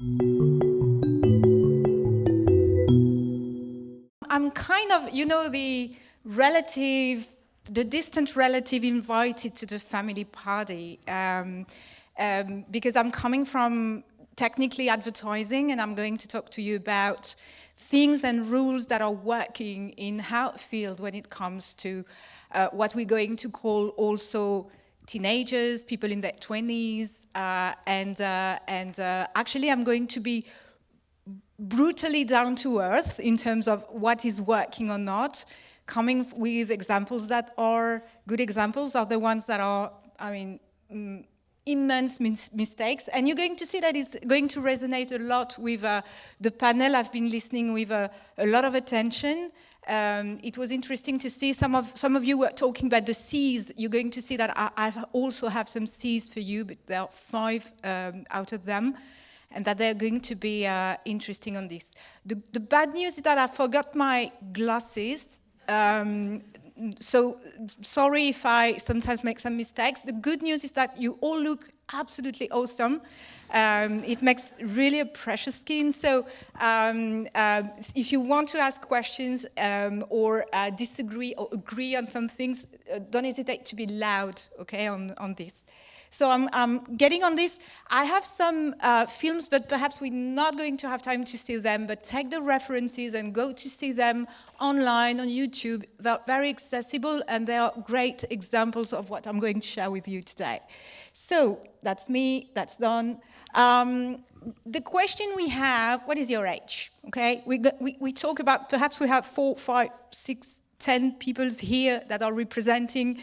I'm kind of, the distant relative invited to the family party because I'm coming from technically advertising, and I'm going to talk to you about things and rules that are working in our field when it comes to what we're going to call also teenagers, people in their 20s, and actually I'm going to be brutally down to earth in terms of what is working or not, coming with examples that are good examples, are the ones that are, immense mistakes. And you're going to see that it's going to resonate a lot with the panel. I've been listening with a lot of attention. It was interesting to see some of you were talking about the C's. You're going to see that I also have some C's for you, but there are 5 out of them, and that they're going to be interesting on this. The bad news is that I forgot my glasses. So sorry if I sometimes make some mistakes. The good news is that you all look absolutely awesome. It makes really a precious skin. So if you want to ask questions or disagree or agree on some things, don't hesitate to be loud, okay, on this. So I'm getting on this. I have some films, but perhaps we're not going to have time to see them, but take the references and go to see them online on YouTube. They're very accessible, and they are great examples of what I'm going to share with you today. So that's me, that's done. The question we have, what is your age? Okay, we talk about, perhaps we have 4, 5, 6, 10 people here that are representing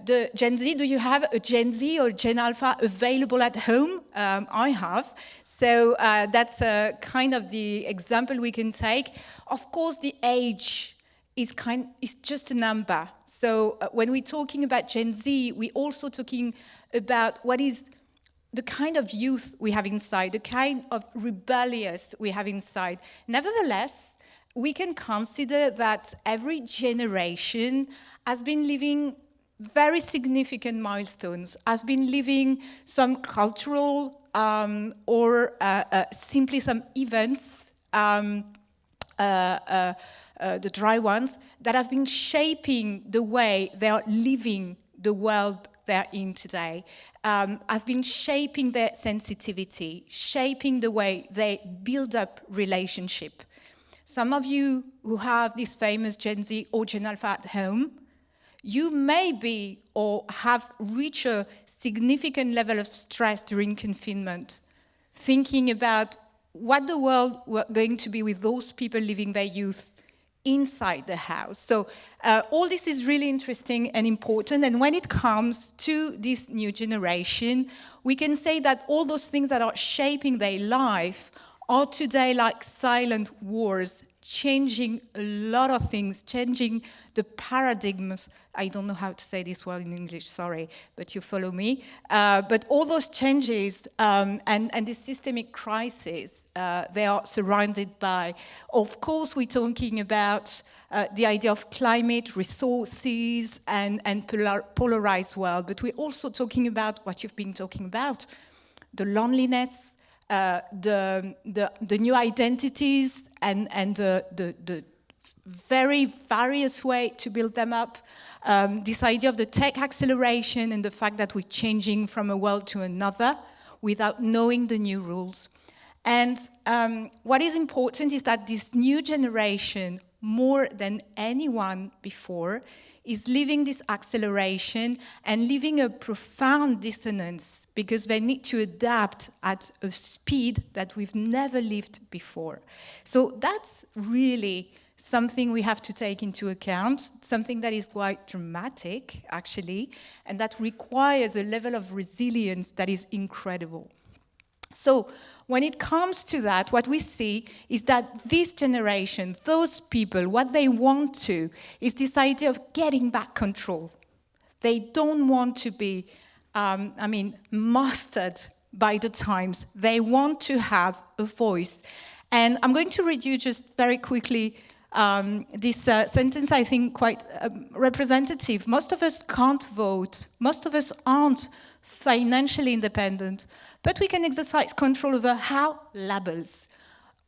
the Gen Z. Do you have a Gen Z or Gen Alpha available at home? I have. So that's kind of the example we can take. Of course, the age is just a number. So when we're talking about Gen Z, we're also talking about what is the kind of youth we have inside, the kind of rebellious we have inside. Nevertheless, we can consider that every generation has been living very significant milestones, has been living some cultural or simply some events, the dry ones, that have been shaping the way they are living the world they're in today, have been shaping their sensitivity, shaping the way they build up relationship. Some of you who have this famous Gen Z or Gen Alpha at home, you may be or have reached a significant level of stress during confinement, thinking about what the world was going to be with those people living their youth inside the house. So all this is really interesting and important. And when it comes to this new generation, we can say that all those things that are shaping their life are today like silent wars, changing a lot of things, changing the paradigms. I don't know how to say this word in English, sorry, but you follow me. But all those changes and this systemic crisis, they are surrounded by, of course, we're talking about the idea of climate, resources, and polarized world, but we're also talking about what you've been talking about, the loneliness, the new identities and the very various way to build them up. This idea of the tech acceleration and the fact that we're changing from a world to another without knowing the new rules. And what is important is that this new generation, more than anyone before, is living this acceleration and living a profound dissonance because they need to adapt at a speed that we've never lived before. So that's really something we have to take into account, something that is quite dramatic, actually, and that requires a level of resilience that is incredible. So when it comes to that, what we see is that this generation, those people, what they want to is this idea of getting back control. They don't want to be, mastered by the times. They want to have a voice. And I'm going to read you just very quickly This sentence, I think, quite representative. Most of us can't vote. Most of us aren't financially independent, but we can exercise control over how labels,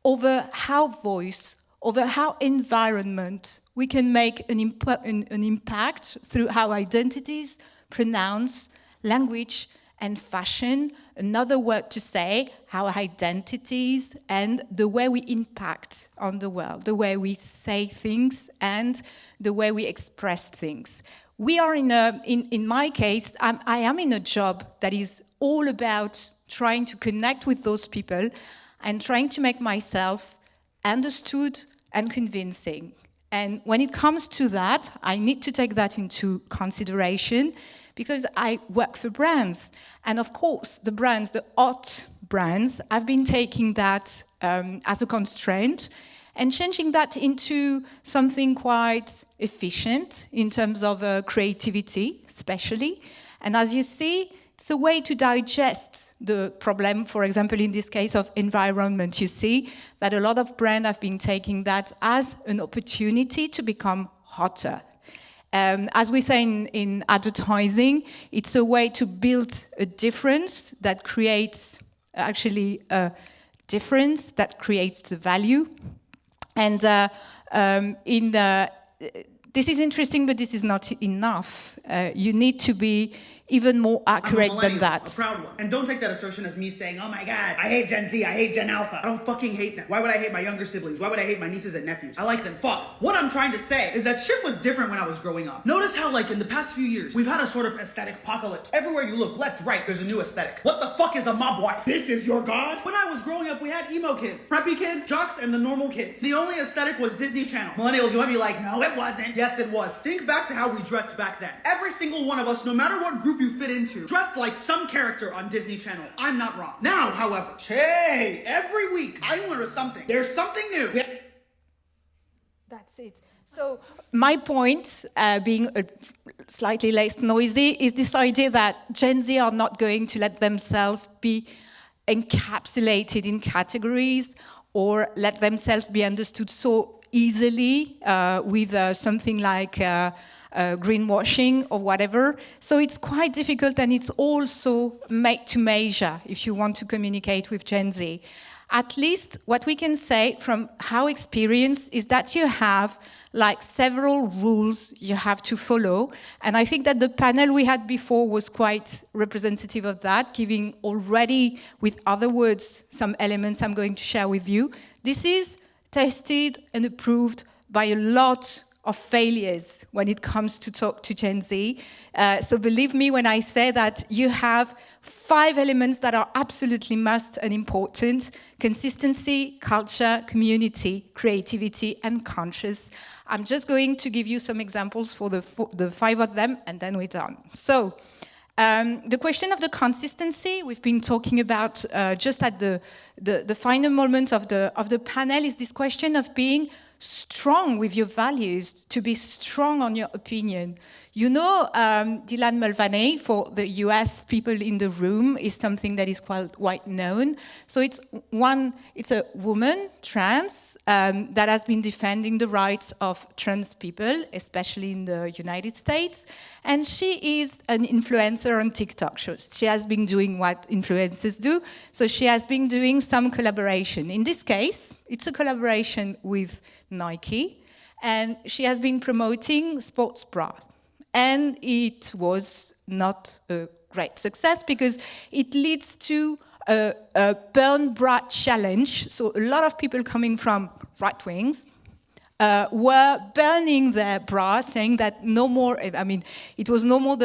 over how voice, over how environment we can make an impact through how identities, pronouns, language, and fashion, another word to say, our identities, and the way we impact on the world, the way we say things, and the way we express things. We are in my case, I am in a job that is all about trying to connect with those people and trying to make myself understood and convincing. And when it comes to that, I need to take that into consideration because I work for brands. And of course, the brands, the hot brands, I've been taking that as a constraint and changing that into something quite efficient in terms of creativity, especially. And as you see, it's a way to digest the problem, for example, in this case of environment. You see that a lot of brands have been taking that as an opportunity to become hotter. As we say in advertising, it's a way to build a difference that creates actually a difference that creates the value. And this is interesting, but this is not enough. You need to be even more accurate than that. A proud one. And don't take that assertion as me saying, oh my God, I hate Gen Z, I hate Gen Alpha. I don't fucking hate them. Why would I hate my younger siblings? Why would I hate my nieces and nephews? I like them. Fuck. What I'm trying to say is that shit was different when I was growing up. Notice how, like, in the past few years, we've had a sort of aesthetic apocalypse. Everywhere you look, left, right, there's a new aesthetic. What the fuck is a mob wife? This is your god? When I was growing up, we had emo kids, preppy kids, jocks, and the normal kids. The only aesthetic was Disney Channel. Millennials, you might be like, no, it wasn't. Yes, it was. Think back to how we dressed back then. Every single one of us, no matter what group you fit into, dressed like some character on Disney Channel. I'm not wrong. Now, however, hey, every week I learn something. There's something new. That's it. So my point, being slightly less noisy, is this idea that Gen Z are not going to let themselves be encapsulated in categories or let themselves be understood so easily with something like greenwashing or whatever. So it's quite difficult, and it's also made to measure if you want to communicate with Gen Z. At least what we can say from our experience is that you have like several rules you have to follow. And I think that the panel we had before was quite representative of that, giving already with other words some elements I'm going to share with you. This is tested and approved by a lot of failures when it comes to talk to Gen Z. So believe me when I say that you have 5 elements that are absolutely must and important: consistency, culture, community, creativity, and conscious. I'm just going to give you some examples for the 5 of them, and then we're done. So the question of the consistency we've been talking about just at the final moment of the panel is this question of being strong with your values, to be strong on your opinion. You know, Dylan Mulvaney, for the US people in the room, is something that is quite known. So it's a woman, trans, that has been defending the rights of trans people, especially in the United States. And she is an influencer on TikTok. She has been doing what influencers do. So she has been doing some collaboration. In this case, it's a collaboration with Nike, and she has been promoting sports bras. And it was not a great success because it leads to a burn bra challenge. So a lot of people coming from right wings were burning their bra, saying that no more, it was no more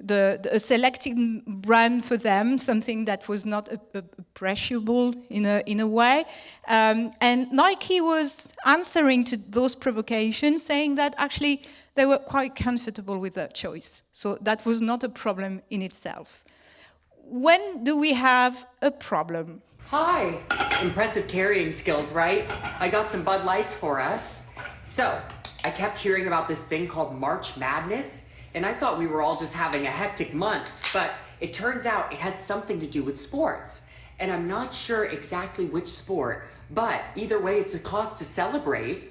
a selected brand for them, something that was not appreciable in a way. And Nike was answering to those provocations, saying that actually they were quite comfortable with their choice. So that was not a problem in itself. When do we have a problem? Hi. Impressive carrying skills, right? I got some Bud Lights for us. So, I kept hearing about this thing called March Madness, and I thought we were all just having a hectic month, but it turns out it has something to do with sports. And I'm not sure exactly which sport, but either way, it's a cause to celebrate.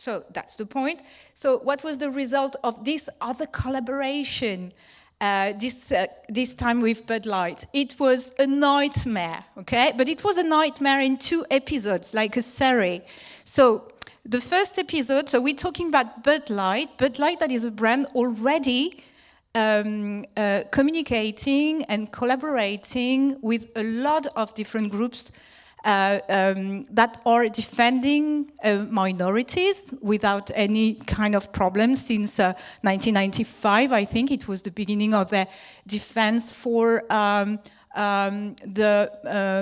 So that's the point. So what was the result of this other collaboration, this time with Bud Light? It was a nightmare, okay? But it was a nightmare in 2 episodes, like a series. So the first episode, so we're talking about Bud Light, that is a brand already communicating and collaborating with a lot of different groups that are defending minorities without any kind of problem since 1995. I think it was the beginning of their defense for the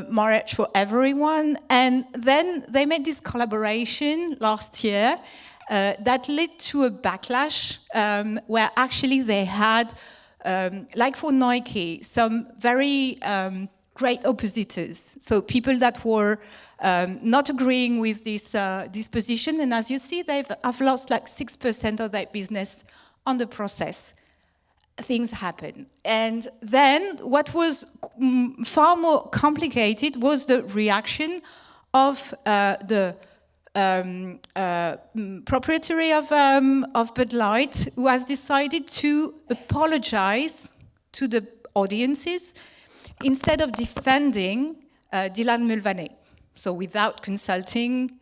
marriage for everyone. And then they made this collaboration last year that led to a backlash where actually they had, like for Nike, some very great oppositors. So people that were not agreeing with this position. And as you see, have lost like 6% of their business on the process. Things happen. And then what was far more complicated was the reaction of the proprietary of Bud Light, who has decided to apologize to the audiences instead of defending Dylan Mulvaney. So without consulting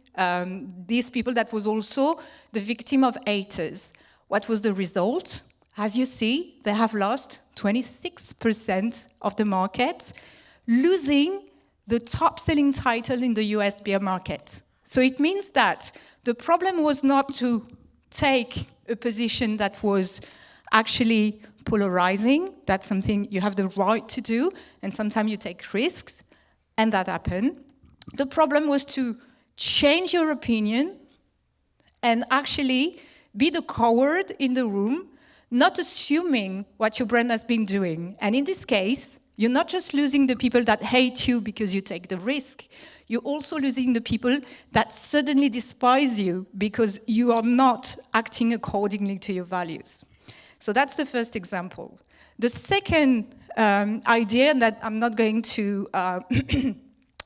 these people that was also the victim of haters. What was the result? As you see, they have lost 26% of the market, losing the top-selling title in the US beer market. So it means that the problem was not to take a position that was actually polarizing. That's something you have the right to do, and sometimes you take risks, and that happened. The problem was to change your opinion and actually be the coward in the room, not assuming what your brand has been doing. And in this case, you're not just losing the people that hate you because you take the risk, you're also losing the people that suddenly despise you because you are not acting accordingly to your values. So that's the first example. The second idea, and that I'm not going to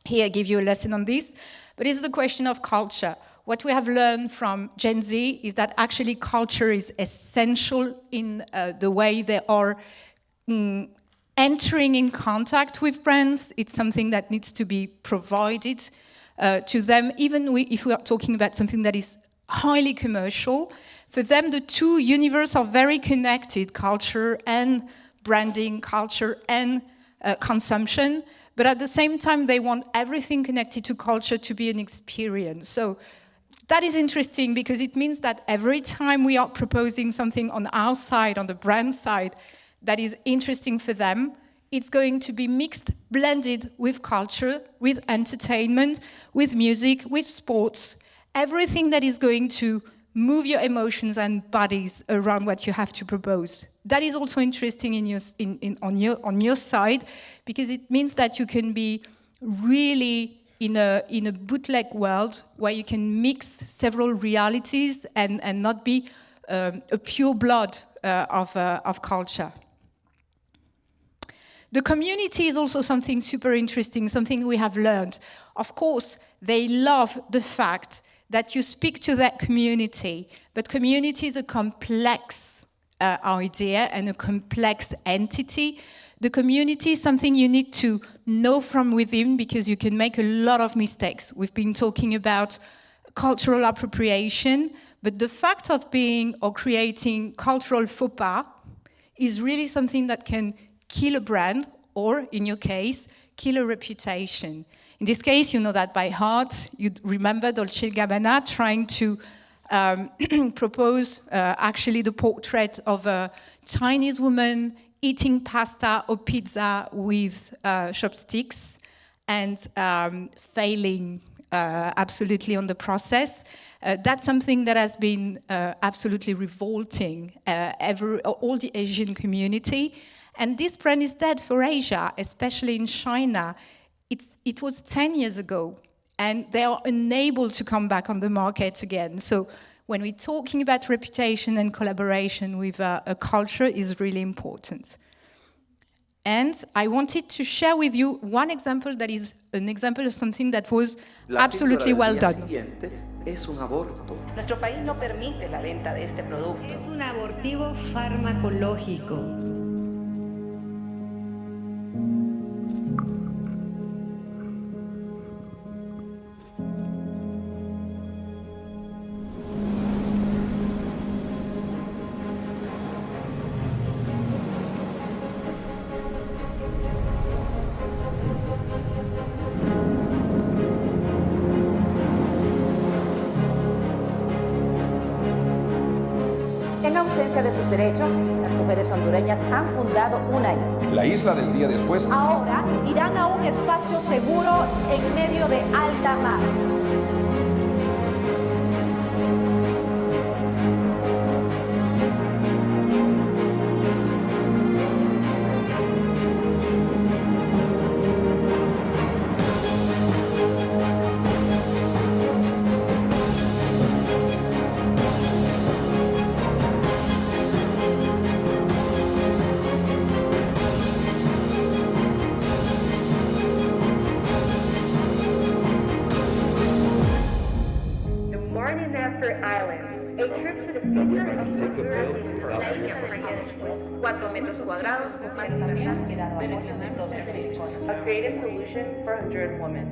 here give you a lesson on this, but it's the question of culture. What we have learned from Gen Z is that actually culture is essential in the way they are entering in contact with brands. It's something that needs to be provided to them, even if we are talking about something that is highly commercial. For them, the two universes are very connected, culture and branding, culture and consumption. But at the same time, they want everything connected to culture to be an experience. So that is interesting because it means that every time we are proposing something on our side, on the brand side, that is interesting for them, it's going to be mixed, blended with culture, with entertainment, with music, with sports, everything that is going to move your emotions and bodies around what you have to propose. That is also interesting on your side, because it means that you can be really in a bootleg world where you can mix several realities and not be a pure blood of culture. The community is also something super interesting, something we have learned. Of course, they love the fact that you speak to that community, but community is a complex idea and a complex entity. The community is something you need to know from within because you can make a lot of mistakes. We've been talking about cultural appropriation, but the fact of being or creating cultural faux pas is really something that can kill a brand or, in your case, kill a reputation. In this case, you know that by heart. You remember Dolce & Gabbana trying to propose actually the portrait of a Chinese woman eating pasta or pizza with chopsticks and failing absolutely on the process. That's something that has been absolutely revolting all the Asian community. And this brand is dead for Asia, especially in China. It was 10 years ago, and they are unable to come back on the market again. So when we're talking about reputation and collaboration with a culture is really important. And I wanted to share with you one example that is an example of something that was absolutely well done. es un aborto. Nuestro país no permite la venta de este producto. Es un abortivo farmacológico. En ausencia de sus derechos, las mujeres hondureñas han fundado una isla. La isla del día después. Ahora irán a un espacio seguro en medio de alta mar. Island, a trip to the future of Honduras. 4 metros cuadrados, a creative solution for Honduran women.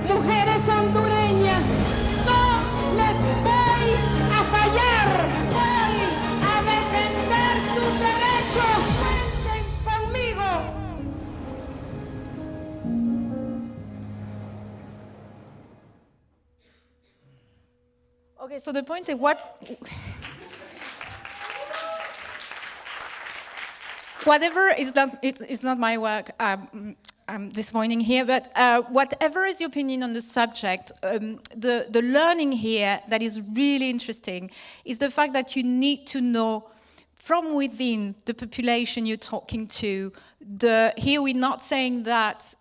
Mujeres hondureñas, no les voy a fallar. Voy a defender sus derechos. Cuenten conmigo. Okay, so the point is whatever is not, it's not my work. I'm disappointing here, but whatever is your opinion on the subject, the learning here that is really interesting is the fact that you need to know from within the population you're talking to. Here we're not saying that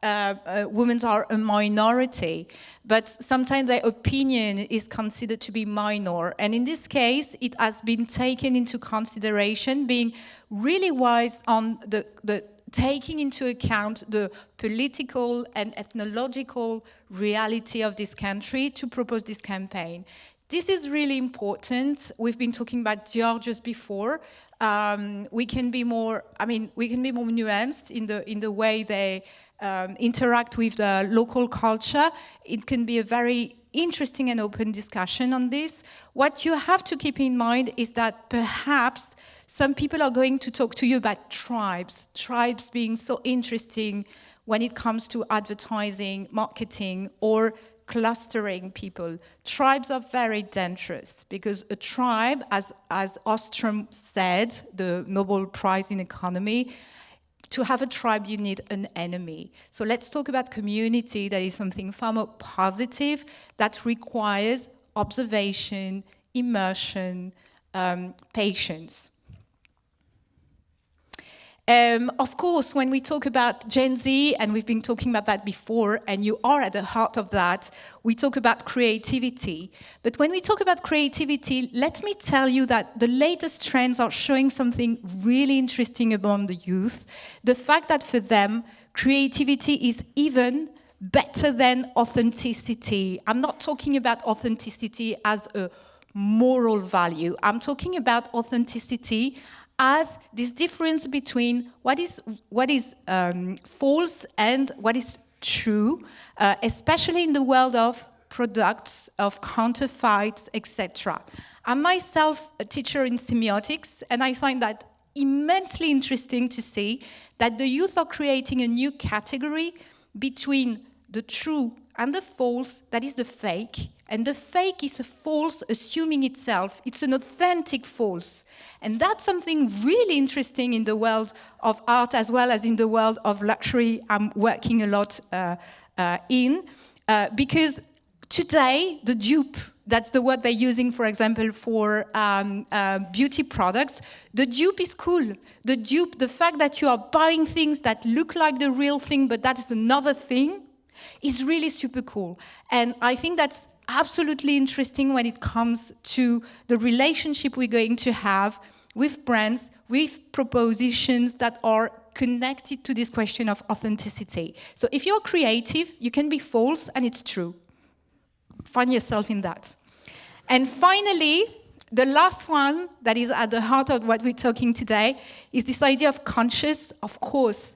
women are a minority, but sometimes their opinion is considered to be minor. And in this case, it has been taken into consideration, being really wise on the taking into account the political and ethnological reality of this country to propose this campaign. This is really important. We've been talking about Georgians before. We can be more nuanced in the way they interact with the local culture. It can be a very interesting and open discussion on this. What you have to keep in mind is that perhaps some people are going to talk to you about tribes being so interesting when it comes to advertising, marketing, or clustering people. Tribes are very dangerous because a tribe, as Ostrom said, the Nobel Prize in Economy, to have a tribe, you need an enemy. So let's talk about community. That is something far more positive that requires observation, immersion, patience. Of course, when we talk about Gen Z, and we've been talking about that before, and you are at the heart of that, we talk about creativity. But when we talk about creativity, let me tell you that the latest trends are showing something really interesting among the youth. The fact that for them, creativity is even better than authenticity. I'm not talking about authenticity as a moral value. I'm talking about authenticity as this difference between what is false and what is true, especially in the world of products, of counterfeits, etc. I'm myself a teacher in semiotics, and I find that immensely interesting to see that the youth are creating a new category between the true and the false, that is the fake. And the fake is a false assuming itself. It's an authentic false. And that's something really interesting in the world of art as well as in the world of luxury I'm working a lot because today, the dupe, that's the word they're using, for example, for beauty products. The dupe is cool. The dupe, the fact that you are buying things that look like the real thing, but that is another thing, is really super cool. And I think that's absolutely interesting when it comes to the relationship we're going to have with brands, with propositions that are connected to this question of authenticity. So if you're creative, you can be false and it's true. Find yourself in that. And finally, the last one that is at the heart of what we're talking today is this idea of conscious. Of course,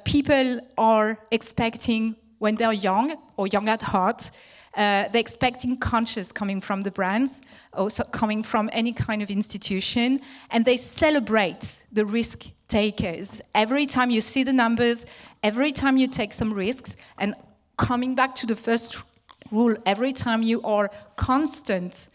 people are expecting, when they're young or young at heart, they're expecting conscious coming from the brands, also coming from any kind of institution, and they celebrate the risk takers. Every time you see the numbers, every time you take some risks, and coming back to the first rule, every time you are constant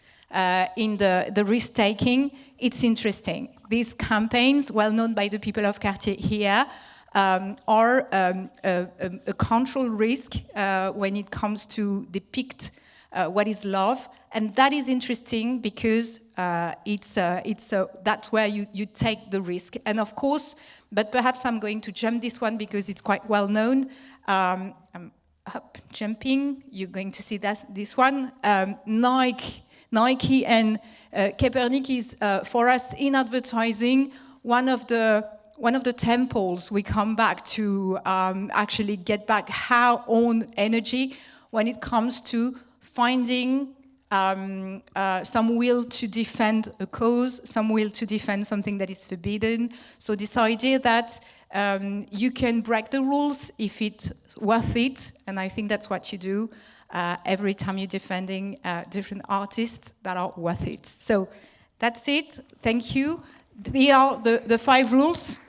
in the risk-taking, it's interesting. These campaigns, well known by the people of Cartier here, are a control risk when it comes to depict what is love. And that is interesting because that's where you take the risk. And of course, but perhaps I'm going to jump this one because it's quite well known. I'm up jumping, you're going to see this one. Nike and Kaepernick is, for us in advertising, one of the temples we come back to actually get back our own energy when it comes to finding some will to defend a cause, some will to defend something that is forbidden. So this idea that you can break the rules if it's worth it, and I think that's what you do every time you're defending different artists that are worth it. So that's it. Thank you. Here are the 5 rules.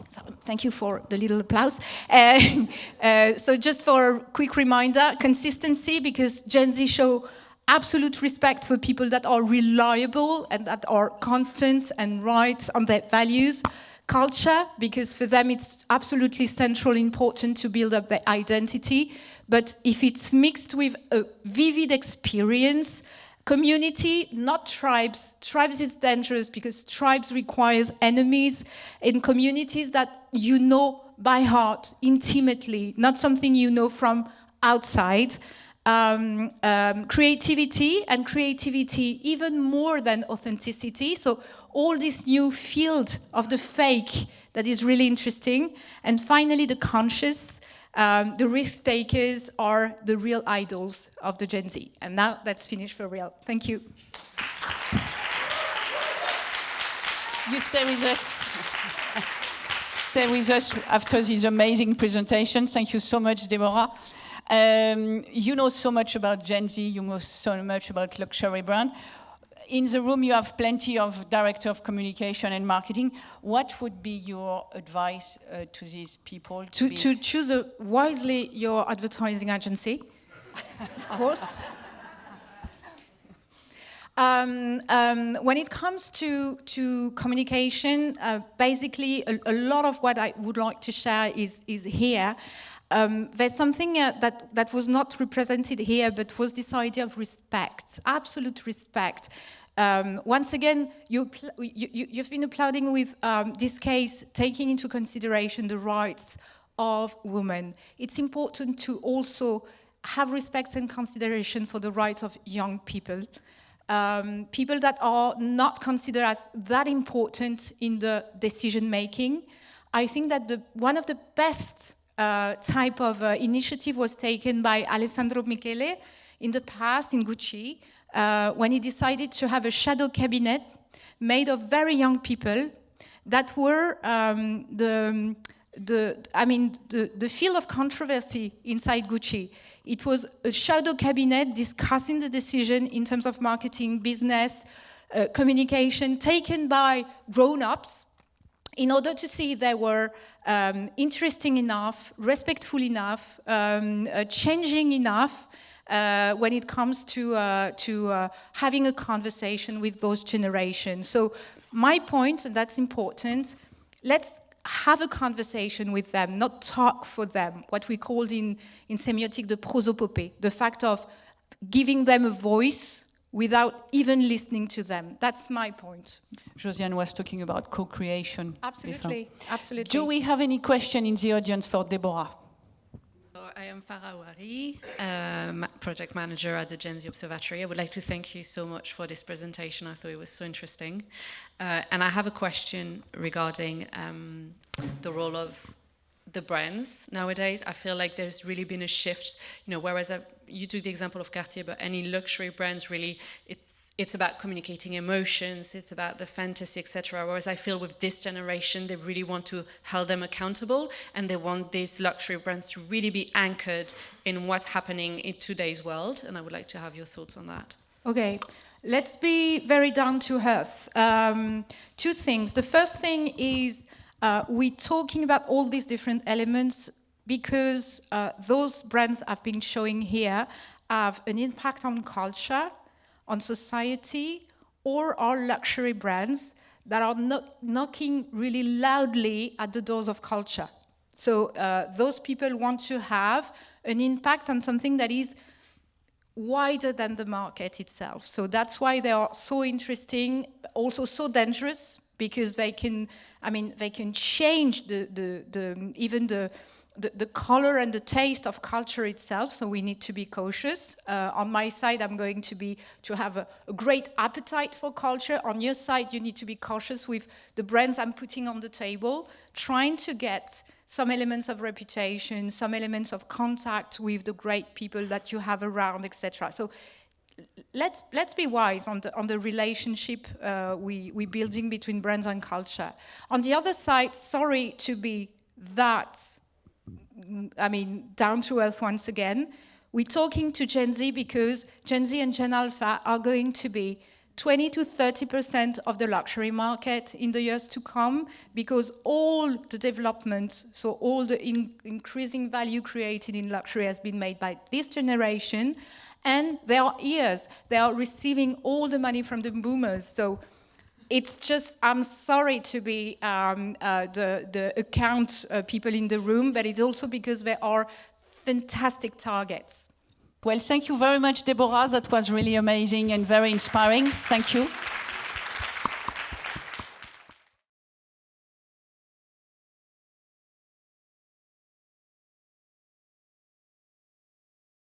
So thank you for the little applause. So just for a quick reminder, consistency, because Gen Z show absolute respect for people that are reliable and that are constant and right on their values. Culture, because for them it's absolutely central, important to build up their identity. But if it's mixed with a vivid experience, community, not tribes. Tribes is dangerous because tribes requires enemies in communities that you know by heart, intimately, not something you know from outside. Creativity, and creativity even more than authenticity. So all this new field of the fake that is really interesting. And finally, the conscious. The risk takers are the real idols of the Gen Z. And now that's finished for real. Thank you. You stay with us. Stay with us after this amazing presentation. Thank you so much, Deborah. You know so much about Gen Z, you know so much about luxury brand. In the room, you have plenty of director of communication and marketing. What would be your advice to these people? To choose wisely your advertising agency, of course. When it comes to communication, basically a lot of what I would like to share is here. There's something that was not represented here, but was this idea of respect, absolute respect. Once again, you've been applauding with this case, taking into consideration the rights of women. It's important to also have respect and consideration for the rights of young people. People that are not considered as that important in the decision making. I think that one of the best type of initiative was taken by Alessandro Michele in the past in Gucci when he decided to have a shadow cabinet made of very young people that were the field of controversy inside Gucci. It was a shadow cabinet discussing the decision in terms of marketing, business, communication, taken by grown-ups in order to see if they were interesting enough, respectful enough, changing enough when it comes to having a conversation with those generations. So my point, and that's important, let's have a conversation with them, not talk for them, what we called in semiotic the prosopopée, the fact of giving them a voice without even listening to them. That's my point. Josiane was talking about Absolutely, absolutely. Do we have any question in the audience for Deborah? I am I'm Farah Ouari, project manager at the Gen Z Observatory. I would like to thank you so much for this presentation. I thought it was so interesting. And I have a question regarding the role of the brands nowadays. I feel like there's really been a shift, whereas you took the example of Cartier, but any luxury brands really, it's about communicating emotions, it's about the fantasy, etc. Whereas I feel with this generation, they really want to hold them accountable, and they want these luxury brands to really be anchored in what's happening in today's world. And I would like to have your thoughts on that. Okay, let's be very down to earth. Two things. The first thing is we're talking about all these different elements because those brands I've been showing here have an impact on culture, on society, or are luxury brands that are knocking really loudly at the doors of culture. So those people want to have an impact on something that is wider than the market itself. So that's why they are so interesting, also so dangerous, because they can change even the color and the taste of culture itself. So we need to be cautious. On my side, I'm going to have a great appetite for culture. On your side, you need to be cautious with the brands I'm putting on the table, trying to get some elements of reputation, some elements of contact with the great people that you have around, etc. So let's be wise on the relationship we're building between brands and culture. On the other side, sorry to be that, down to earth once again. We're talking to Gen Z because Gen Z and Gen Alpha are going to be 20 to 30% of the luxury market in the years to come, because all the development, so all the increasing value created in luxury has been made by this generation. And they are receiving all the money from the boomers. So it's just, I'm sorry to be the account people in the room, but it's also because they are fantastic targets. Well, thank you very much, Deborah. That was really amazing and very inspiring. Thank you.